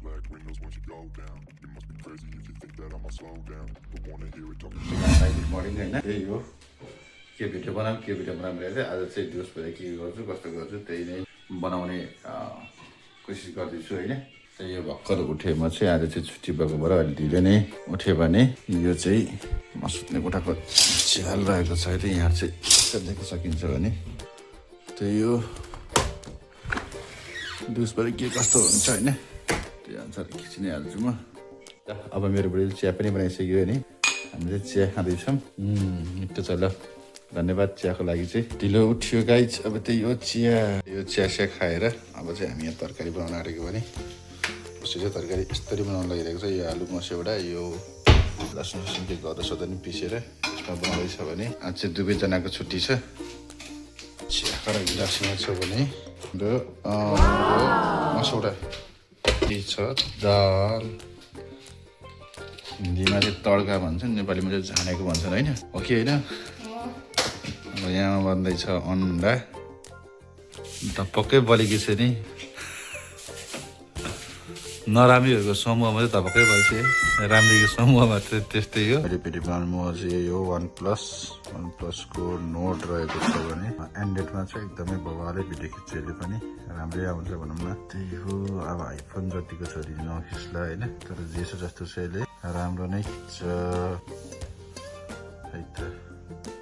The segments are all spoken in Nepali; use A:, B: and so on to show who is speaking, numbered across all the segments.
A: black windows once you go down. You must be crazy if you think that I'ma slow down. But wanna hear it talking
B: good morning होइन त्यही हो के भिडियो बनाऊँ भनेर आज चाहिँ दिवस भएर के गर्छु कस्तो गर्छु त्यही नै बनाउने कोसिस गर्दैछु होइन त्यही यो भर्खर उठेँ म चाहिँ आज चाहिँ छुट्टी भएको भएर अलि ढिलो नै उठ्यो भने यो चाहिँ म सुत्ने कोठाको च्याल रहेको छ है यहाँ चाहिँ देख्न सकिन्छ भने त्यही हो दिवस भएर के कस्तो हुन्छ होइन त्यही अनुसार खिचि नै हाल्छु म अब मेरो बुढीले चिया पनि बनाइसक्यो नि हामी चाहिँ चिया खाँदैछौँ मिठो छ ल धन्यवाद चियाको लागि चाहिँ ढिलो उठ्यो गाइज अब त्यही हो चिया खाएर अब चाहिँ हामी यहाँ तरकारी बनाउन आँटेको भने उसै चाहिँ तरकारी यस्तरी बनाउन लागिरहेको छ यो आलु मस्यौडा यो लसुन के गदा सदा नि पिसेर यसमा बनाउँदैछ भने आज चाहिँ दुवैजनाको छुट्टी छ चिया र गिलासमा छ भने र मस्यौडा के छ दाल हिन्दीमा चाहिँ तड्का भन्छन् नेपालीमा चाहिँ झानेको भन्छन् होइन हो कि होइन अब यहाँ बन्दैछ अन्डा त पक्कै बलेकी छ नि नराम्रीहरूको समूहमा चाहिँ धपक्कै बल्छ राम्रीको समूहमा चाहिँ त्यस्तै हो फेरि बनाउनु चाहिँ यही हो वान प्लसको नोट रहेको छ भने एन्ड्रोइडमा चाहिँ एकदमै बवालै भिडियो खिच्नेले पनि राम्रै आउँछ भनौँ न त्यही हो अब आइफोन जतिको छोरी नखिच्ला होइन तर जेसो जस्तो छ यसले राम्रो नै खिच्छ है त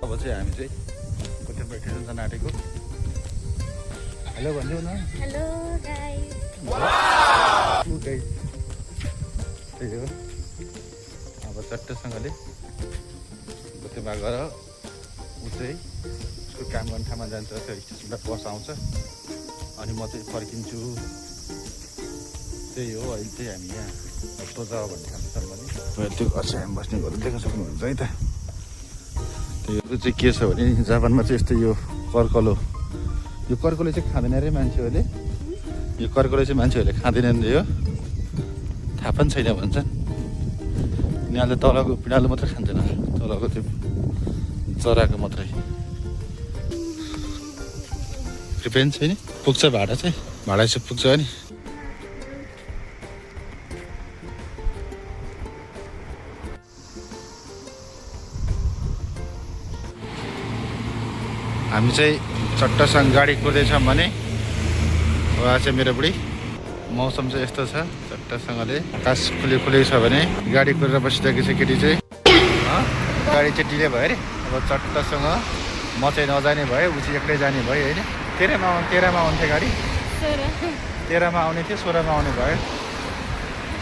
B: अब चाहिँ हामी चाहिँ कतै बैठेर जान आँटेको हेलो भनिदेऊ न
C: हेलो गाइस
B: त्यही हो अब चट्टसँगले गोतेमा गएर ऊ चाहिँ उसको काम गर्ने ठाउँमा जान्छ त्यो स्टेसनबाट बस आउँछ अनि म चाहिँ फर्किन्छु त्यही हो अहिले चाहिँ हामी यहाँ तोजा भन्ने ठाउँ छ भने त्यो असाम बस्ने घर देख्न सक्नुहुन्छ है त त्यो चाहिँ के छ भने जापानमा चाहिँ यस्तो यो कर्कलो चाहिँ खाँदैन अरे मान्छेहरूले यो कर्कलो चाहिँ मान्छेहरूले खाँदैनन् रे यो थाहा पनि छैन भन्छन् यिनीहरूले तलको पिँडालु मात्रै खान्छन् तलको त्यो चराको मात्रै पेन छैन पुग्छ भाडा चाहिँ पुग्छ नि हामी चाहिँ चट्टसँग गाडी कुर्दैछौँ भने उहाँ चाहिँ मेरो बुढी मौसम चाहिँ यस्तो छ चट्टसँगले आकाश खुले छ भने गाडी कुरेर बसिरहेको छ केटी चाहिँ गाडी चाहिँ डिले भयो अरे अब चट्टसँग म चाहिँ नजाने भयो ऊ चाहिँ एक्लै जाने भयो होइन तेह्रमा आउँथ्यो गाडी 13मा आउने थियो 16मा आउने भयो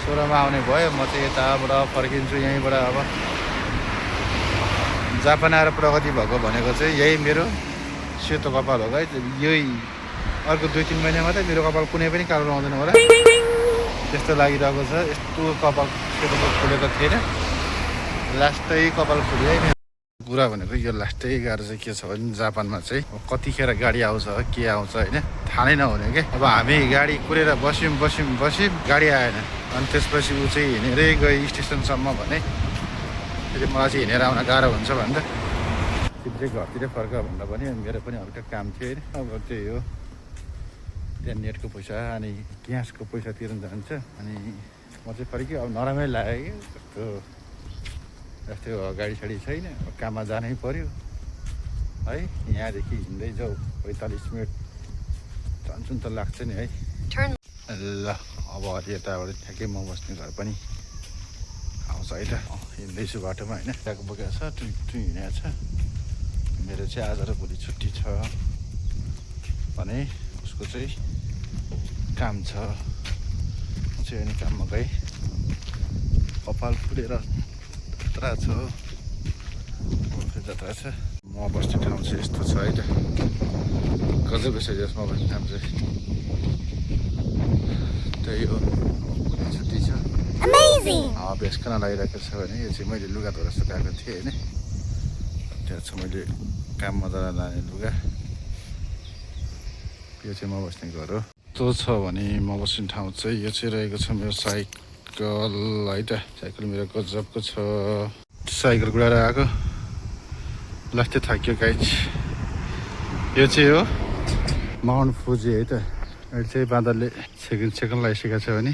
B: 16मा आउने भयो म चाहिँ यताबाट फर्किन्छु यहीँबाट अब जापान आएर प्रगति भएको भनेको चाहिँ यही मेरो सेतो कपाल हो है यही अर्को 2-3 महिनामा त मेरो कपाल कुनै पनि कालो आउँदैन होला त्यस्तो लागिरहेको छ यस्तो कपाल सेतो फुलेको थिएन लास्टै कपाल फुल्यो है कुरा भनेको यो लास्टै गाह्रो चाहिँ के छ भने जापानमा चाहिँ कतिखेर गाडी आउँछ के आउँछ होइन थाहा नै नहुने क्या अब हामी गाडी कुरेर बस्यौँ गाडी आएन अनि त्यसपछि ऊ चाहिँ हिँडेरै गयो स्टेसनसम्म भने फेरि मलाई चाहिँ हिँडेर आउन गाह्रो हुन्छ भन्दा तिमी चाहिँ घरतिर फर्क भन्दा पनि मेरो पनि हल्का काम थियो होइन अब त्यही हो त्यहाँ नेटको पैसा अनि ग्यासको पैसा तिर्न जान्छ अनि म चाहिँ फर्क्यो अब नराम्रै लाग्यो कि जस्तो गाडी साडी छैन काममा जानै पर्यो है यहाँदेखि हिँड्दै जाऊ 45 मिनट जान्छौँ त लाग्छ नि है ल अब अलि यताबाट ठ्याक्कै म बस्ने घर पनि आउँछ है त हिँड्दैछु बाटोमा होइन त्यहाँको बोकेको छ टु हिँडेको छ मेरो चाहिँ आज र भोलि छुट्टी छ भने उसको चाहिँ काम छ म चाहिँ अनि काममा गएँ कपाल फुलेर जत्रा छ जत्रा छ म बस्ने ठाउँ चाहिँ यस्तो छ है त गजब छ जसमा बस्ने ठाउँ चाहिँ त्यही हो भोलि छुट्टी छ भेस्कन लागिरहेको छ भने यो चाहिँ मैले लुगा धोएर सुकाएको थिएँ होइन त्यहाँ छ मैले काममा जान लाने लुगा यो चाहिँ म बस्ने घर हो त्यो छ भने म बस्ने ठाउँ चाहिँ यो चाहिँ रहेको छ मेरो साइकल है त साइकल मेरो गजबको छ साइकल गुडाएर आएको लास्टै थाक्यो गाइज यो चाहिँ हो माउन्ट फुजी है त अहिले चाहिँ बादलले सेकेन्ड लगाइसकेको छ भने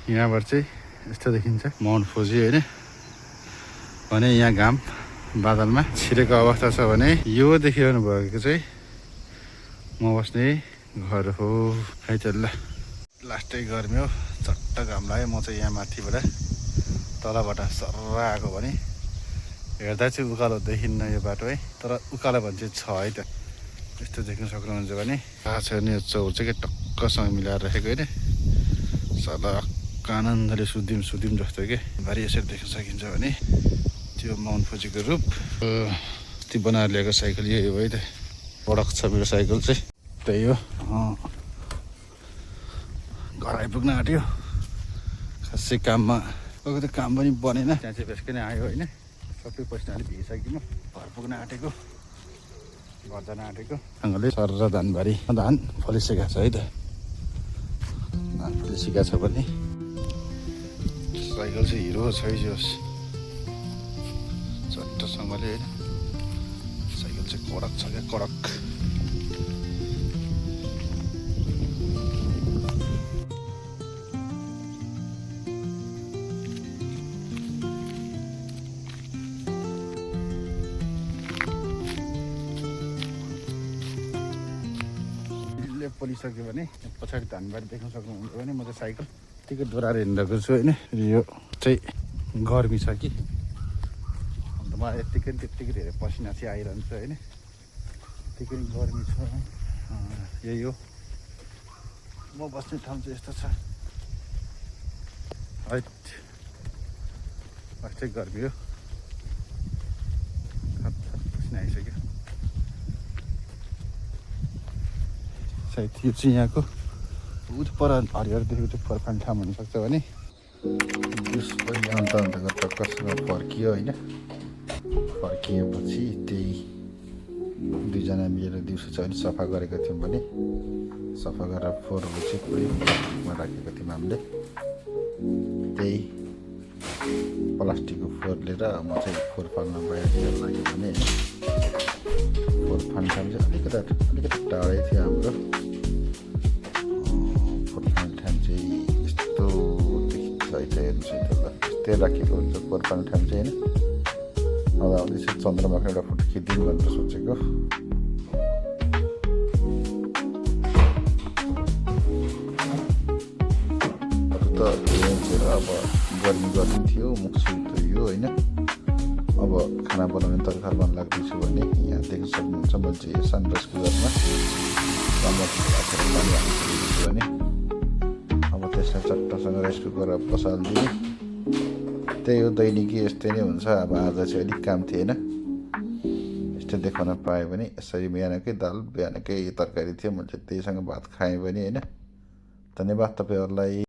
B: यहाँबाट चाहिँ यस्तो देखिन्छ माउन्ट फुजी होइन भने यहाँ घाम बादलमा छिरेको अवस्था छ भने यो देखिरहनु भएको चाहिँ म बस्ने घर हो है त ल लास्टै गर्मी हो चट्ट घाम लाग्यो म चाहिँ यहाँ माथिबाट तलबाट सर्र आएको भने हेर्दा चाहिँ उकालो देखिन्न यो बाटो है तर उकालो भने चाहिँ छ है त यस्तो देख्न सक्नुहुन्छ भने थाहा छैन यो चौर चाहिँ के टक्कसँग मिलाएर राखेको होइन सलक्क आनन्दले सुदिम जस्तो के भारी यसरी देख्न सकिन्छ भने त्यो माउन्ट फुजीको रूप त्यो बनाएर ल्याएको साइकल यही हो है त पडक छ मेरो साइकल चाहिँ त्यही हो घर आइपुग्न आँट्यो खासै काममा गएको त काम पनि बनेन त्यहाँ चाहिँ भेस्कै नै आयो होइन सबै पैसा अलिक भिगिसक्यो घर पुग्न आँटेको घर जान आँटेको सँगले सर र धानबारी धान फलिसकेको छ है त धान फलिसकेको छ भने साइकल चाहिँ हिरो छैस चट्टसँगले होइन साइकल चाहिँ कडक छ क्या कडक पोलिसक्यो भने पछाडि धानबारी देख्न सक्नुहुन्छ भने म चाहिँ साइकल यत्तिकै दोहोऱ्याएर हिँडिरहेको छु होइन यो चाहिँ गर्मी छ कि अन्त मलाई यत्तिकै त्यत्तिकै धेरै पसिना चाहिँ आइरहन्छ होइन यत्तिकै गर्मी छ यही हो म बस्ने ठाउँ चाहिँ यस्तो छ है अस्ति गर्मी हो पसिना आइसक्यो सायद यो चाहिँ यहाँको बहुत पर हरिहर देखेको चाहिँ फर्काउने ठाउँ हुनसक्छ भने अन्त टक्करसँग फर्कियो होइन फर्किएपछि त्यही दुईजना मिलेर दिउँसो चाहिँ अलिक सफा गरेको थियौँ भने सफा गरेर फोहोरहरू चाहिँ पुरै राखेको थियौँ हामीले त्यही प्लास्टिकको फोहोर लिएर म चाहिँ फोहोर फाल्न गएको लाग्यो भने फोहोर फाल्ने ठाउँ चाहिँ अलिकति टाढै थियो हाम्रो फोहोर फाल्ने ठाउँ चाहिँ यस्तो देखिन्छ है त हेर्नुहोस् है त ल यस्तै राखेको हुन्छ फोहोर फाल्ने ठाउँ चाहिँ होइन अब आउँदैछ चन्द्रमाको एउटा फोटो खिचिदिउँ भनेर सोचेको अब गर्मी थियो मुख सुत्यो होइन अब खाना बनाउने तर्खर बन्न लाग्दैछु भने यहाँ देख्न सक्नुहुन्छ म चाहिँ सनराइज कुकरमा टमाटर राखेर पानी हालिसकेको छु भने अब त्यसलाई चट्टसँग राइस कुकरमा पसालिदिने त्यही हो दैनिकी यस्तै नै हुन्छ अब आज चाहिँ अलिक काम थिएन यस्तै देखाउन पाएँ भने यसरी बिहानकै दाल बिहानकै तरकारी थियो मैले त्यहीसँग भात खाएँ भने होइन धन्यवाद तपाईँहरूलाई।